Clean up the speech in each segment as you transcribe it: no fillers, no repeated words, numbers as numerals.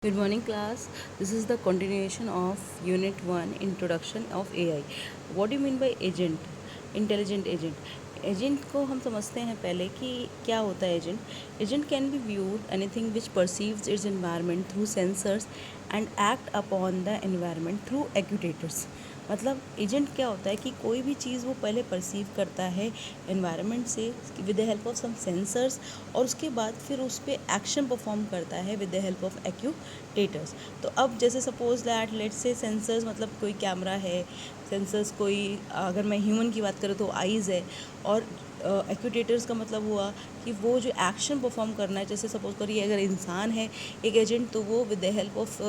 Good morning, class. This is the continuation of Unit 1 Introduction of AI. What do you mean by agent? Intelligent agent. Agent को हम समझते हैं पहले कि क्या होता है agent. Agent can be viewed anything which perceives its environment through sensors and act upon the environment through actuators. मतलब एजेंट क्या होता है कि कोई भी चीज़ वो पहले परसीव करता है एनवायरनमेंट से with the help of some sensors, और उसके बाद फिर उस पर एक्शन परफॉर्म करता है विद द हेल्प ऑफ एक्यूटेटर्स. तो अब जैसे suppose that let's say sensors मतलब कोई कैमरा है, सेंसर्स कोई, अगर मैं ह्यूमन की बात करूँ तो आइज़ है, और एक्यूटेटर्स का मतलब हुआ कि वो जो एक्शन परफॉर्म करना है. जैसे सपोज करिए अगर इंसान है एक एजेंट, तो वो with the help of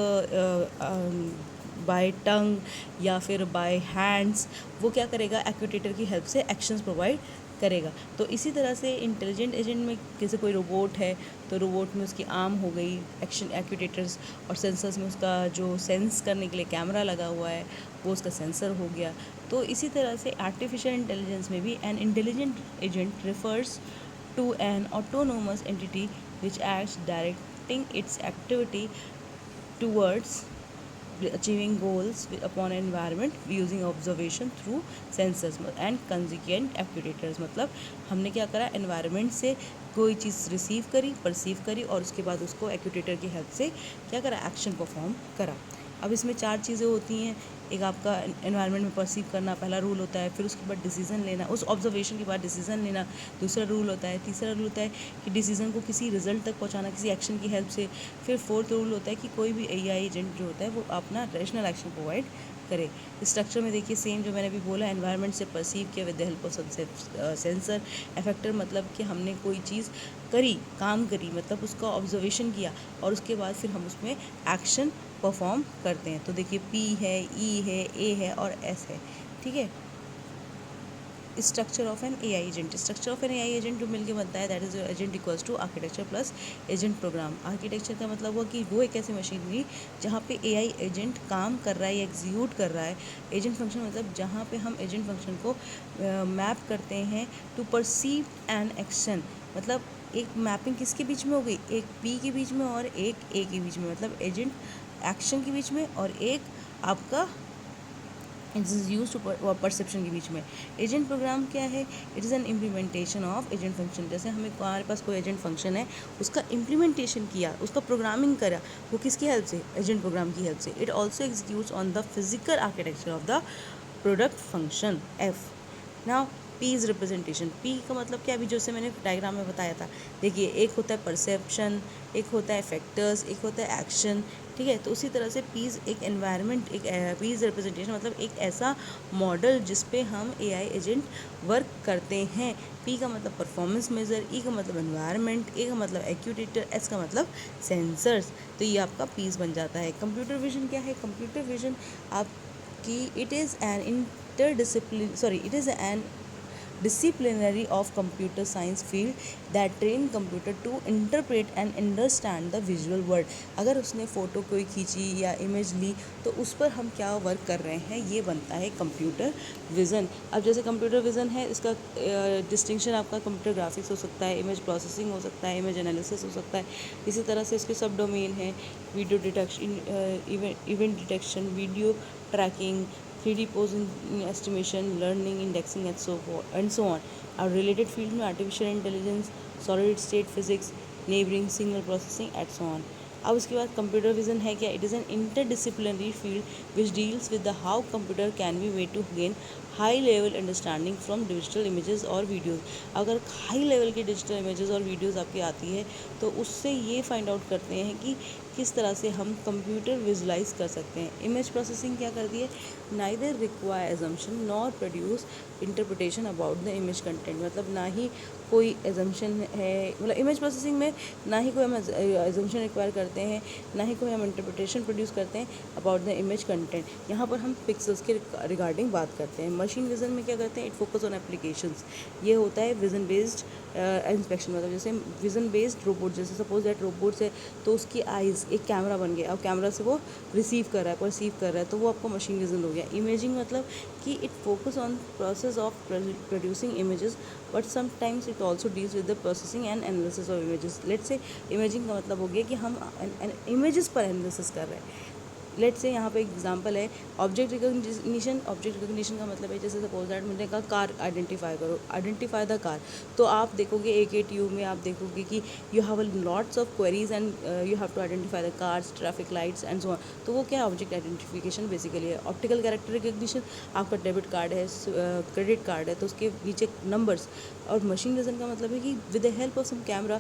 by tongue या फिर बाय हैंड्स वो क्या करेगा, एक्यूटेटर की हेल्प से एक्शंस प्रोवाइड करेगा. तो इसी तरह से इंटेलिजेंट एजेंट में जैसे कोई रोबोट है तो रोबोट में उसकी आर्म हो गई, एक्शन एक्यूटेटर्स, और सेंसर्स में उसका जो सेंस करने के लिए कैमरा लगा हुआ है वो उसका सेंसर हो गया. तो इसी तरह से आर्टिफिशियल इंटेलिजेंस में भी an intelligent agent refers to an autonomous entity which acts directing its activity towards achieving goals upon environment using observation through sensors and consequent actuators. मतलब हमने क्या करा, एनवायरनमेंट से कोई चीज़ रिसीव करी, परसीव करी, और उसके बाद उसको एक्यूटेटर की हेल्प से क्या करा, एक्शन परफॉर्म करा. अब इसमें चार चीज़ें होती हैं. एक आपका एनवायरनमेंट में परसीव करना पहला रूल होता है, फिर उसके बाद डिसीजन लेना, उस ऑब्जर्वेशन के बाद डिसीजन लेना दूसरा रूल होता है, तीसरा रूल होता है कि डिसीजन को किसी रिजल्ट तक पहुंचाना किसी एक्शन की हेल्प से, फिर फोर्थ रूल होता है कि कोई भी एआई एजेंट जो होता है वो अपना रैशनल एक्शन प्रोवाइड करे. स्ट्रक्चर में देखिए सेम जो मैंने अभी बोला, एनवायरनमेंट से परसीव किया with the help of sensor. Effector मतलब कि हमने कोई चीज़ करी, काम करी, मतलब उसका ऑब्जर्वेशन किया और उसके बाद फिर हम उसमें एक्शन परफॉर्म करते हैं. तो देखिए पी है, ई है, ए है और एस है. ठीक है. Structure of an AI agent. Structure of an AI agent जो मिलकर बनता है that is agent equals to architecture plus agent program. Architecture का मतलब हुआ कि वो एक ऐसी मशीनरी जहाँ पे एआई एजेंट काम कर रहा है या एग्जीक्यूट कर रहा है. एजेंट फंक्शन मतलब जहाँ पे हम एजेंट फंक्शन को मैप करते हैं टू परसीव एन एक्शन. मतलब एक मैपिंग किसके बीच में हो गई, एक पी के बीच में और एक ए के बीच में, मतलब एजेंट एक्शन के बीच में और एक आपका it is use to perception के बीच में. एजेंट प्रोग्राम क्या है, it is an implementation of agent function. जैसे हमारे पास कोई एजेंट फंक्शन है, उसका इम्प्लीमेंटेशन किया, उसका प्रोग्रामिंग करा, वो किसकी हेल्प से, एजेंट प्रोग्राम की हेल्प से. It also executes on the physical architecture of the product function F. Now P is representation. P का मतलब क्या, अभी जैसे मैंने डायग्राम में बताया था. देखिए एक होता है परसेप्शन, एक होता है फैक्टर्स, एक होता है एक्शन. ठीक है. तो उसी तरह से पीज़ एक एनवायरनमेंट, एक पीज़ रिप्रेजेंटेशन मतलब एक ऐसा मॉडल जिस पे हम एआई एजेंट वर्क करते हैं. पी का मतलब परफॉर्मेंस मेजर, ई का मतलब एनवायरनमेंट, ए का मतलब एक्यूटेटर, एस का मतलब सेंसर्स. तो ये आपका पीस बन जाता है. कंप्यूटर विजन क्या है, कंप्यूटर विजन आपकी it is N it is an disciplinary of computer science field that train computer to interpret and understand the visual world. अगर उसने फ़ोटो कोई खींची या इमेज ली तो उस पर हम क्या वर्क कर रहे हैं, ये बनता है कंप्यूटर विज़न. अब जैसे कंप्यूटर विज़न है, इसका डिस्टिंक्शन आपका कंप्यूटर ग्राफिक्स हो सकता है, इमेज प्रोसेसिंग हो सकता है, इमेज एनालिसिस हो सकता है. इसी तरह से इसके सब डोमेन है, video detection, event detection, video tracking, 3D posing estimation, learning, indexing and so on. और related field में artificial intelligence, solid state physics, neighboring signal processing and so on. अब उसके बाद कंप्यूटर विजन है क्या, it is an interdisciplinary field which deals with the how computer can be made to gain high level understanding from digital images और videos. अगर high level की digital images और videos आपकी आती है तो उससे ये फाइंड आउट करते हैं कि किस तरह से हम कंप्यूटर विजुलाइज कर सकते हैं. इमेज प्रोसेसिंग क्या करती है, neither require assumption nor produce interpretation about the image content. मतलब ना ही कोई एजम्पशन है, मतलब इमेज प्रोसेसिंग में ना ही कोई हम एजम्पशन रिक्वायर करते हैं, ना ही कोई हम इंटरप्रिटेशन प्रोड्यूस करते हैं अबाउट द इमेज कंटेंट. यहाँ पर हम पिक्सल्स के रिगार्डिंग बात करते हैं. मशीन विजन में क्या करते हैं, इट फोकस ऑन एप्लीकेशंस. ये होता है विजन बेस्ड इंस्पेक्शन. मतलब जैसे विजन बेस्ड रोबोट, जैसे सपोज दैट रोबोट्स है तो उसकी आइज़ एक कैमरा बन गया, अब कैमरा से वो रिसीव कर रहा है, परसीव कर रहा है, तो वो आपको मशीन विजन हो गया। इमेजिंग मतलब कि it focus on process of producing images, but sometimes it also deals with the processing and analysis of images. Let's say imaging का मतलब हो गया कि हम इमेजेस पर एनालिसिस कर रहे हैं। लेट्स से यहाँ पे एग्जांपल है ऑब्जेक्ट रिकॉग्निशन। ऑब्जेक्ट रिकॉग्निशन का मतलब है जैसे सपोज दैट मैंने कहा कार आइडेंटिफाई करो, आइडेंटिफाई द कार। तो आप देखोगे AKTU में आप देखोगे कि you have lots of queries and you have to identify the cars, traffic lights and so on. तो वो क्या है, ऑब्जेक्ट आइडेंटिफिकेशन बेसिकली है। ऑप्टिकल कैरेक्टर रिकॉग्निशन, आपका डेबिट कार्ड है, क्रेडिट कार्ड है, तो उसके नीचे नंबर्स। और मशीन विजन का मतलब है कि with the help of some camera,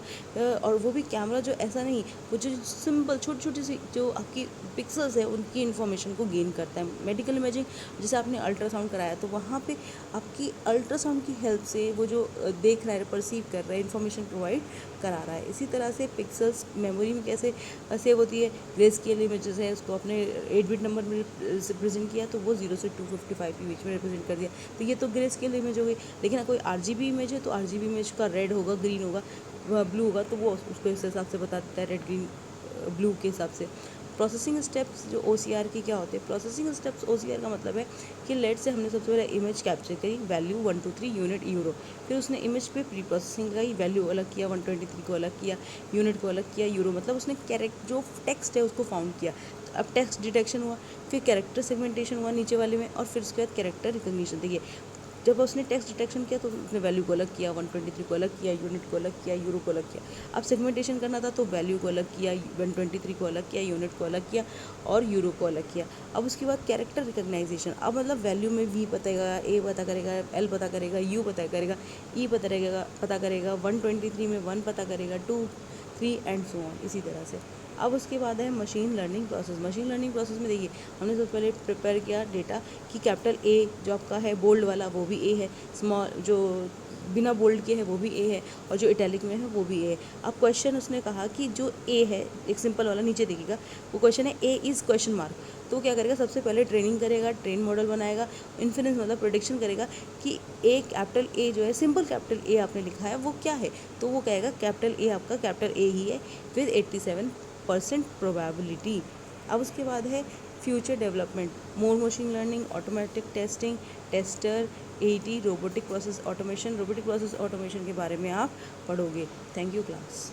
और वो भी कैमरा जो ऐसा नहीं, वो जो सिंपल छोटी छोटी सी जो आपकी पिक्सल्स है उनकी इन्फॉर्मेशन को गेन करता है। मेडिकल इमेजिंग, जैसे आपने अल्ट्रासाउंड कराया तो वहाँ पे आपकी अल्ट्रासाउंड की हेल्प से वो जो देख रहा है, परसीव कर रहा है, इन्फॉर्मेशन प्रोवाइड करा रहा है। इसी तरह से पिक्सल्स मेमोरी में कैसे सेव होती है, ग्रे स्केल इमेजेस है, उसको अपने 8 बिट नंबर में रिप्रेजेंट किया तो वो 0 से 255 के बीच में रिप्रेजेंट कर दिया, तो ये तो ग्रे स्केल इमेज हो गई। लेकिन कोई RGB इमेज है तो RGB इमेज का रेड होगा, ग्रीन होगा, ब्लू होगा, तो वो उसको इस हिसाब से बता देता है, रेड ग्रीन ब्लू के हिसाब से। प्रोसेसिंग स्टेप्स जो OCR की क्या होते हैं, प्रोसेसिंग स्टेप्स OCR का मतलब है कि लेट से हमने सबसे पहले इमेज कैप्चर करी, वैल्यू 1 2 3 यूनिट यूरो, फिर उसने इमेज पे प्री प्रोसेसिंग का ही वैल्यू अलग किया, 123 को अलग किया, यूनिट को अलग किया, यूरो मतलब उसने कैरेक्ट जो टेक्स्ट है उसको फाउंड किया। अब टेक्स्ट डिटेक्शन हुआ, फिर कैरेक्टर सेगमेंटेशन हुआ नीचे वाले में, और फिर उसके बाद कैरेक्टर रिकॉग्निशन। देखिए जब उसने टेक्स्ट डिटेक्शन किया तो उसने वैल्यू को अलग किया, 123 को अलग किया, यूनिट को अलग किया, यूरो को अलग किया। अब सेगमेंटेशन करना था तो वैल्यू को अलग किया, 123 को अलग किया, यूनिट को अलग किया और यूरो को अलग किया। अब उसके बाद कैरेक्टर रिकॉग्नाइजेशन, अब मतलब वैल्यू में V पता करेगा, A पता करेगा, L पता करेगा, U पता करेगा, E पता करेगा 123 में 1 पता करेगा, 2 3 एंड सो ऑन, इसी तरह से। अब उसके बाद है machine learning process. Machine learning process में देखिए हमने सबसे पहले प्रिपेयर किया डेटा कि कैपिटल A जो आपका है बोल्ड वाला वो भी A है, स्मॉल जो बिना बोल्ड के है वो भी A है, और जो इटैलिक में है वो भी A है। अब क्वेश्चन उसने कहा कि जो A है, एक सिंपल वाला नीचे देखिएगा, वो क्वेश्चन है A इज़ क्वेश्चन मार्क। तो क्या करेगा, सबसे पहले ट्रेनिंग करेगा, ट्रेन मॉडल बनाएगा, इन्फिनेंस मतलब प्रेडिक्शन करेगा कि A कैपिटल A जो है, सिंपल कैपिटल A आपने लिखा है वो क्या है, तो वो कहेगा कैपिटल A आपका कैपिटल A ही है विद 87% प्रोबेबिलिटी। अब उसके बाद है future development, more machine learning, automatic testing, tester, AT robotic process automation. Robotic process automation के बारे में आप पढ़ोगे। Thank you class.